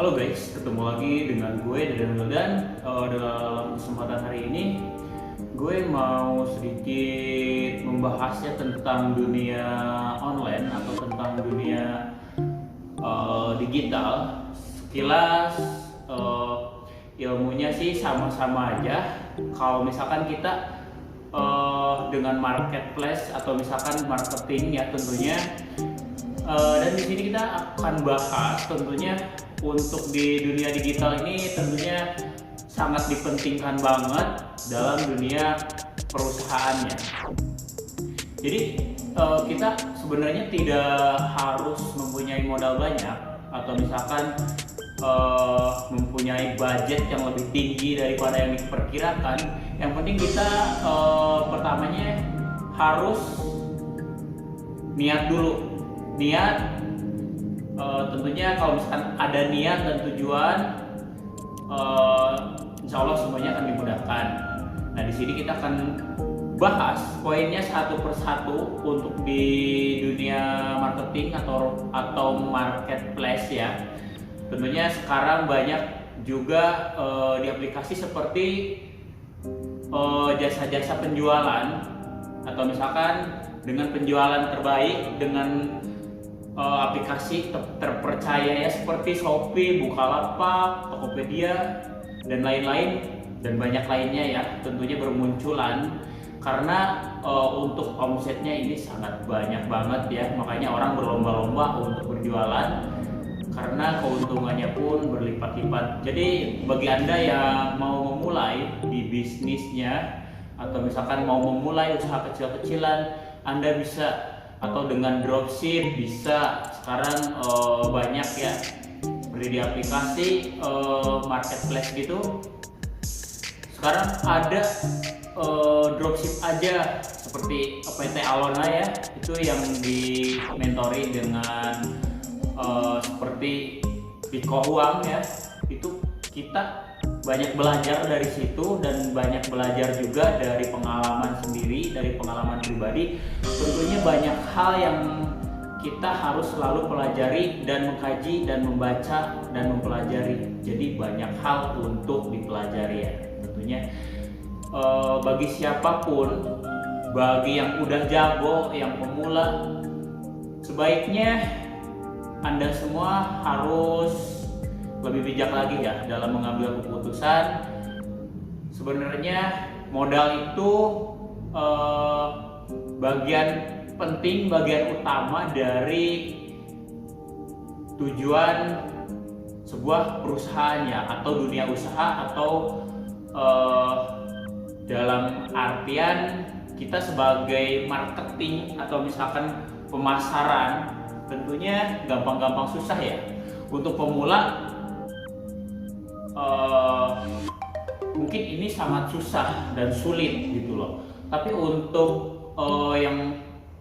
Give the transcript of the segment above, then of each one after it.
Halo guys, ketemu lagi dengan gue Dadan Wildan. Dalam kesempatan hari ini gue mau sedikit membahasnya tentang dunia online atau tentang dunia digital. Sekilas ilmunya sih sama-sama aja. Kalau misalkan kita dengan marketplace atau misalkan marketing ya tentunya, dan di sini kita akan bahas tentunya untuk di dunia digital ini tentunya sangat dipentingkan banget dalam dunia perusahaannya. Jadi kita sebenarnya tidak harus mempunyai modal banyak atau misalkan mempunyai budget yang lebih tinggi daripada yang diperkirakan. Yang penting kita pertamanya harus niat dulu. Niat, tentunya kalau misalkan ada niat dan tujuan, insya Allah semuanya akan dimudahkan. Nah, di sini kita akan bahas poinnya satu persatu untuk di dunia marketing atau marketplace ya. Tentunya sekarang banyak juga di aplikasi seperti jasa-jasa penjualan atau misalkan dengan penjualan terbaik dengan aplikasi terpercaya ya seperti Shopee, Bukalapak, Tokopedia dan lain-lain dan banyak lainnya ya tentunya bermunculan karena untuk omsetnya ini sangat banyak banget ya, makanya orang berlomba-lomba untuk berjualan karena keuntungannya pun berlipat-lipat. Jadi bagi Anda yang mau memulai di bisnisnya atau misalkan mau memulai usaha kecil-kecilan, Anda bisa atau dengan dropship bisa. Sekarang banyak ya seperti di aplikasi marketplace gitu. Sekarang ada dropship aja seperti PT Alona ya, itu yang dimentori dengan seperti Biko Uang ya. Itu kita banyak belajar dari situ dan banyak belajar juga dari pengalaman sendiri, dari pengalaman pribadi. Tentunya banyak hal yang kita harus selalu pelajari dan mengkaji dan membaca dan mempelajari. Jadi banyak hal untuk dipelajari ya tentunya. Bagi siapapun, bagi yang udah jago, yang pemula, sebaiknya Anda semua harus lebih bijak lagi ya dalam mengambil keputusan. Sebenarnya modal itu bagian penting, bagian utama dari tujuan sebuah perusahaannya atau dunia usaha atau dalam artian kita sebagai marketing atau misalkan pemasaran tentunya gampang-gampang susah ya. Untuk pemula mungkin ini sangat susah dan sulit gitu loh. Tapi untuk yang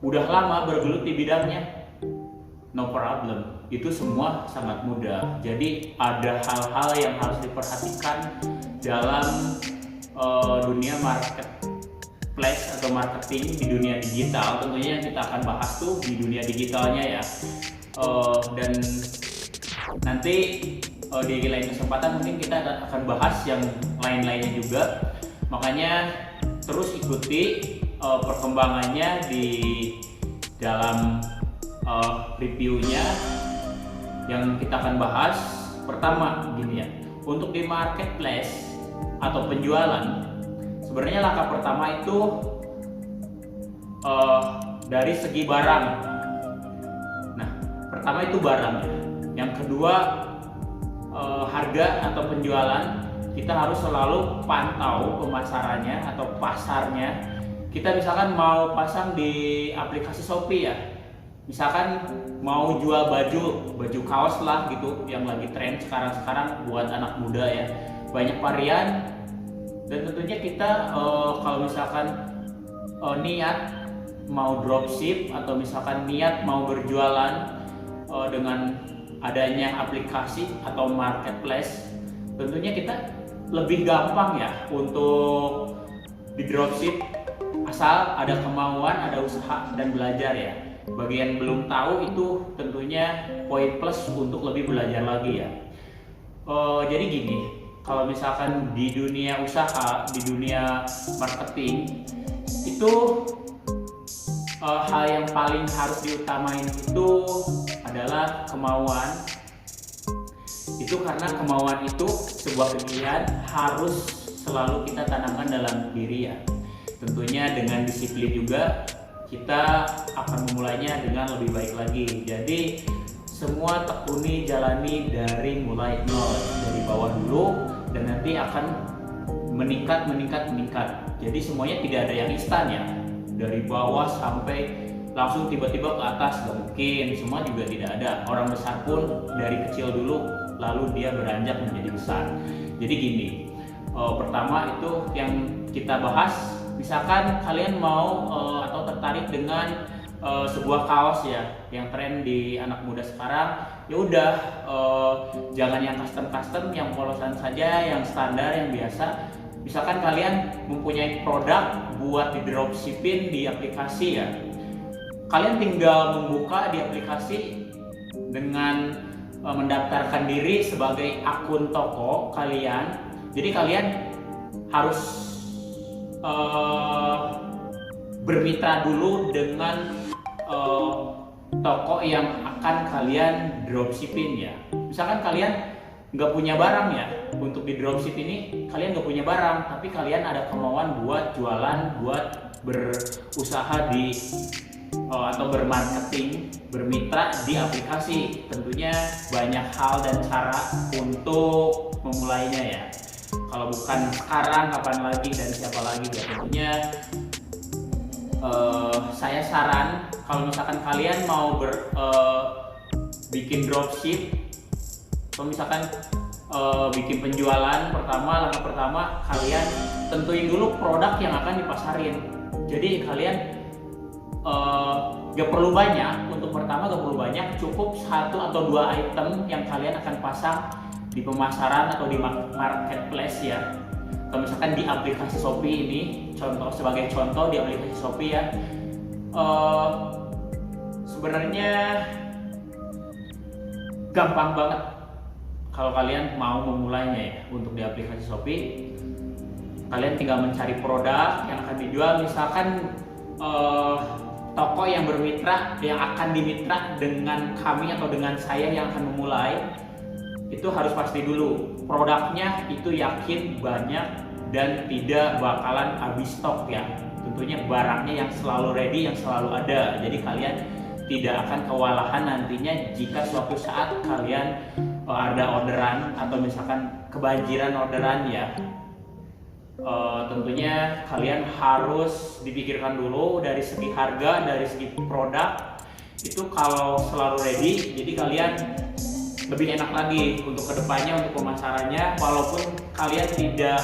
udah lama bergelut di bidangnya, no problem. Itu semua sangat mudah. Jadi ada hal-hal yang harus diperhatikan dalam dunia marketplace atau marketing di dunia digital. Tentunya yang kita akan bahas tuh di dunia digitalnya ya. Dan nanti di lain kesempatan mungkin kita akan bahas yang lain-lainnya juga. Makanya terus ikuti perkembangannya di dalam reviewnya yang kita akan bahas. Pertama gini ya, untuk di marketplace atau penjualan, sebenarnya langkah pertama itu dari segi barang. Nah, pertama itu barang ya. Yang kedua harga atau penjualan, kita harus selalu pantau pemasarannya atau pasarnya. Kita misalkan mau pasang di aplikasi Shopee ya, misalkan mau jual baju kaos lah gitu yang lagi tren sekarang buat anak muda ya, banyak varian. Dan tentunya kita kalau misalkan niat mau dropship atau misalkan niat mau berjualan dengan adanya aplikasi atau marketplace, tentunya kita lebih gampang ya untuk di dropship asal ada kemauan, ada usaha dan belajar ya. Bagi yang belum tahu itu tentunya poin plus untuk lebih belajar lagi ya. Jadi gini, kalau misalkan di dunia usaha, di dunia marketing itu hal yang paling harus diutamain itu adalah kemauan. Itu karena kemauan itu sebuah pilihan harus selalu kita tanamkan dalam diri ya. Tentunya dengan disiplin juga kita akan memulainya dengan lebih baik lagi. Jadi semua tekuni, jalani dari mulai nol, dari bawah dulu, dan nanti akan meningkat. Jadi semuanya tidak ada yang instan ya, dari bawah sampai langsung tiba-tiba ke atas, gak mungkin. Semua juga tidak ada. Orang besar pun dari kecil dulu, lalu dia beranjak menjadi besar. Jadi gini, pertama itu yang kita bahas, misalkan kalian mau atau tertarik dengan sebuah kaos ya yang tren di anak muda sekarang, ya udah jangan yang custom, yang polosan saja, yang standar, yang biasa. Misalkan kalian mempunyai produk buat di dropshipping di aplikasi ya, kalian tinggal membuka di aplikasi dengan mendaftarkan diri sebagai akun toko kalian. Jadi kalian harus bermitra dulu dengan toko yang akan kalian dropshipping ya. Misalkan kalian nggak punya barang ya, untuk di dropship ini kalian nggak punya barang, tapi kalian ada kemauan buat jualan, buat berusaha di atau bermarketing, bermitra di aplikasi. Tentunya banyak hal dan cara untuk memulainya ya. Kalau bukan sekarang, kapan lagi dan siapa lagi ya. Tentunya saya saran kalau misalkan kalian mau bikin dropship atau misalkan bikin penjualan, langkah pertama kalian tentuin dulu produk yang akan dipasarin. Jadi kalian gak perlu banyak, untuk pertama gak perlu banyak, cukup 1 atau 2 item yang kalian akan pasang di pemasaran atau di marketplace ya. Kalau misalkan di aplikasi Shopee ini, sebagai contoh di aplikasi Shopee ya, sebenarnya gampang banget kalau kalian mau memulainya ya. Untuk di aplikasi Shopee, kalian tinggal mencari produk yang akan dijual. Misalkan toko yang bermitra, yang akan dimitra dengan kami atau dengan saya yang akan memulai, itu harus pasti dulu produknya itu yakin banyak dan tidak bakalan habis stok ya. Tentunya barangnya yang selalu ready, yang selalu ada. Jadi kalian tidak akan kewalahan nantinya jika suatu saat kalian ada orderan atau misalkan kebanjiran orderan ya. Tentunya kalian harus dipikirkan dulu dari segi harga, dari segi produk itu kalau selalu ready, jadi kalian lebih enak lagi untuk kedepannya, untuk pemasarannya. Walaupun kalian tidak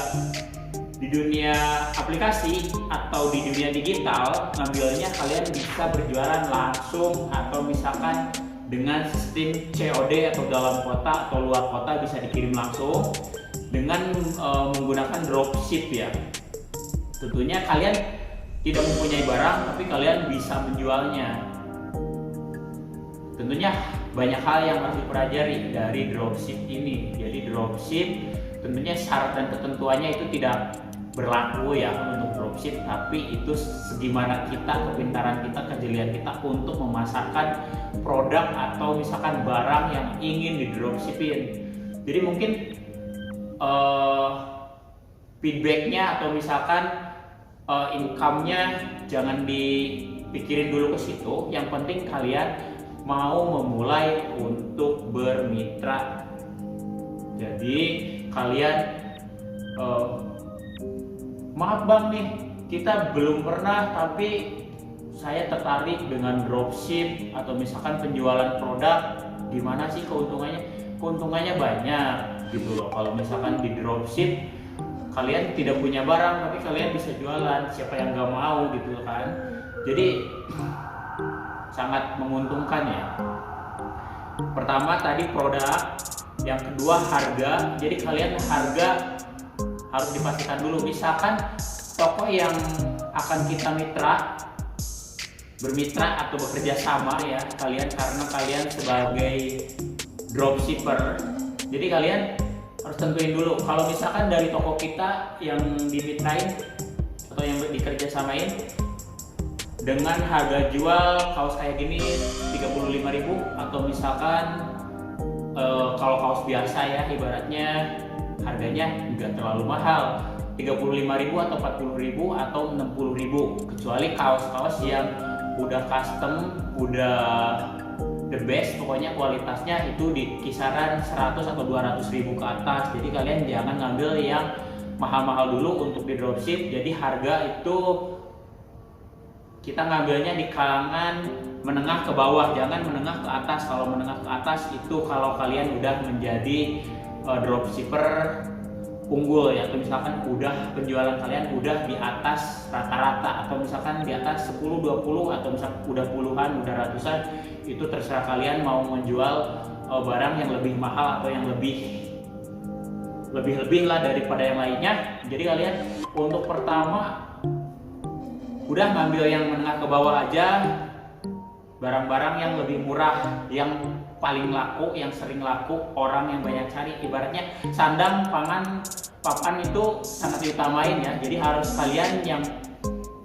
di dunia aplikasi atau di dunia digital, ngambilnya kalian bisa berjualan langsung atau misalkan dengan sistem COD atau dalam kota atau luar kota bisa dikirim langsung dengan menggunakan dropship ya. Tentunya kalian tidak mempunyai barang tapi kalian bisa menjualnya. Tentunya banyak hal yang harus dipelajari dari dropship ini. Jadi dropship tentunya syarat dan ketentuannya itu tidak berlaku ya untuk dropship, tapi itu segimana kita, kepintaran kita, kejelian kita untuk memasarkan produk atau misalkan barang yang ingin di dropshipin. Jadi mungkin feedbacknya atau misalkan income-nya jangan dipikirin dulu ke situ. Yang penting kalian mau memulai untuk bermitra. Jadi kalian maaf bang nih, kita belum pernah tapi saya tertarik dengan dropship atau misalkan penjualan produk, gimana sih keuntungannya? Keuntungannya banyak gitu loh. Kalau misalkan di dropship kalian tidak punya barang tapi kalian bisa jualan, siapa yang gak mau gitu kan. Jadi sangat menguntungkan ya. Pertama tadi produk, yang kedua harga. Jadi kalian harga harus dipastikan dulu. Misalkan toko yang akan kita bermitra atau bekerja sama ya kalian, karena kalian sebagai dropshipper, jadi kalian harus tentuin dulu. Kalau misalkan dari toko kita yang dimitrain atau yang dikerjasamain dengan harga jual kaos kayak gini 35.000, atau misalkan kalau kaos biasa ya ibaratnya harganya nggak terlalu mahal, 35.000 atau 40.000 atau 60.000, kecuali kaos-kaos yang udah custom, udah the best, pokoknya kualitasnya itu di kisaran 100 atau 200.000 ke atas. Jadi kalian jangan ngambil yang mahal-mahal dulu untuk di dropship. Jadi harga itu kita ngambilnya di kalangan menengah ke bawah, jangan menengah ke atas. Kalau menengah ke atas itu kalau kalian udah menjadi dropshipper unggul ya, atau misalkan udah penjualan kalian udah di atas rata-rata, atau misalkan di atas 10, 20, atau misalkan udah puluhan, udah ratusan, itu terserah kalian mau menjual barang yang lebih mahal atau yang lebih lah daripada yang lainnya. Jadi kalian untuk pertama udah ngambil yang menengah ke bawah aja, barang-barang yang lebih murah, yang paling laku, yang sering laku, orang yang banyak cari. Ibaratnya sandang, pangan, papan itu sangat diutamain ya. Jadi harus kalian yang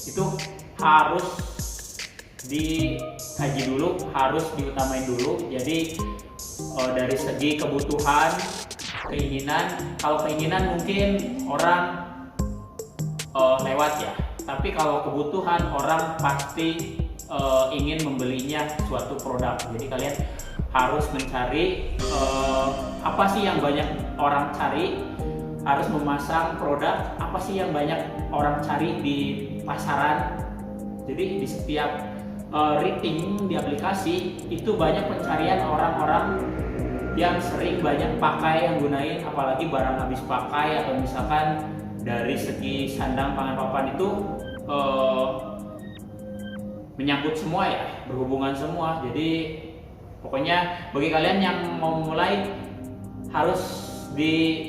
itu harus dikaji dulu, harus diutamain dulu. Jadi dari segi kebutuhan, keinginan, kalau keinginan mungkin orang lewat ya, tapi kalau kebutuhan orang pasti ingin membelinya suatu produk. Jadi kalian harus mencari apa sih yang banyak orang cari, harus memasang produk apa sih yang banyak orang cari di pasaran. Jadi di setiap rating di aplikasi itu banyak pencarian orang-orang yang sering banyak pakai, yang gunain, apalagi barang habis pakai, atau misalkan dari segi sandang, pangan, papan itu menyangkut semua ya, berhubungan semua. Jadi pokoknya bagi kalian yang mau mulai harus dikaji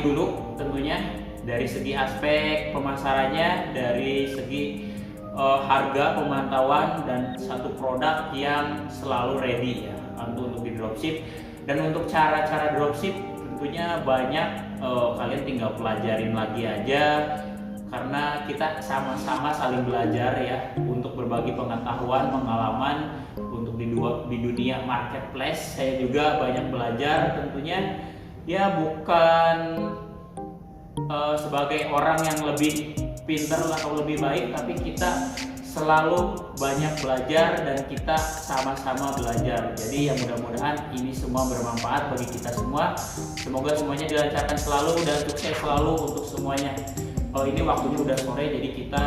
dulu tentunya, dari segi aspek pemasarannya, dari segi harga, pemantauan, dan satu produk yang selalu ready ya untuk di dropship. Dan untuk cara-cara dropship tentunya banyak, kalian tinggal pelajarin lagi aja, karena kita sama-sama saling belajar ya untuk berbagi pengetahuan, pengalaman untuk di dunia marketplace. Saya juga banyak belajar tentunya ya, bukan sebagai orang yang lebih pintar atau lebih baik, tapi kita selalu banyak belajar dan kita sama-sama belajar. Jadi ya mudah-mudahan ini semua bermanfaat bagi kita semua. Semoga semuanya dilancarkan selalu dan sukses selalu untuk semuanya. Ini waktunya udah sore, jadi kita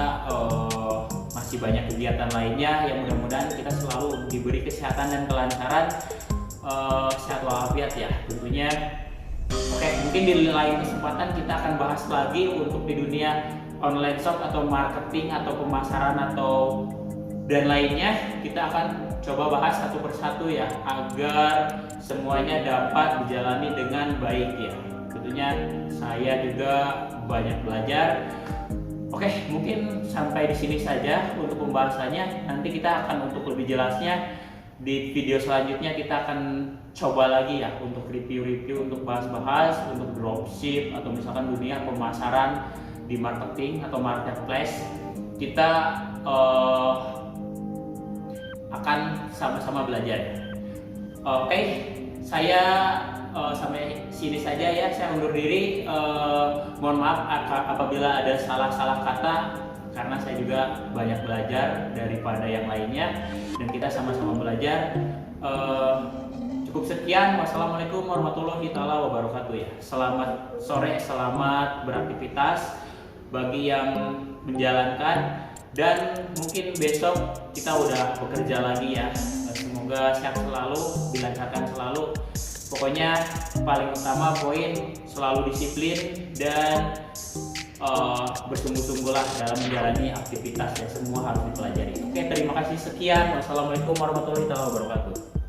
masih banyak kegiatan lainnya. Yang mudah-mudahan kita selalu diberi kesehatan dan kelancaran, sehat walafiat ya tentunya. Oke, mungkin di lain kesempatan kita akan bahas lagi untuk di dunia online shop atau marketing atau pemasaran atau dan lainnya. Kita akan coba bahas satu persatu ya, agar semuanya dapat dijalani dengan baik ya. Tentunya saya juga banyak belajar. Oke, mungkin sampai di sini saja untuk pembahasannya. Nanti kita akan untuk lebih jelasnya di video selanjutnya, kita akan coba lagi ya untuk review-review, untuk bahas-bahas untuk dropship atau misalkan dunia pemasaran di marketing atau marketplace. Kita akan sama-sama belajar. Oke, saya sampai sini saja ya. Saya undur diri. Mohon maaf apabila ada salah-salah kata, karena saya juga banyak belajar daripada yang lainnya dan kita sama-sama belajar. Cukup sekian. Wassalamualaikum warahmatullahi wabarakatuh ya. Selamat sore, selamat beraktivitas bagi yang menjalankan, dan mungkin besok kita udah bekerja lagi ya. Semoga sehat selalu, dilancarkan selalu. Pokoknya paling utama poin selalu disiplin dan bersungguh-sungguhlah dalam menjalani aktivitas ya, semua harus dipelajari. Oke, terima kasih, sekian. Wassalamualaikum warahmatullahi wabarakatuh.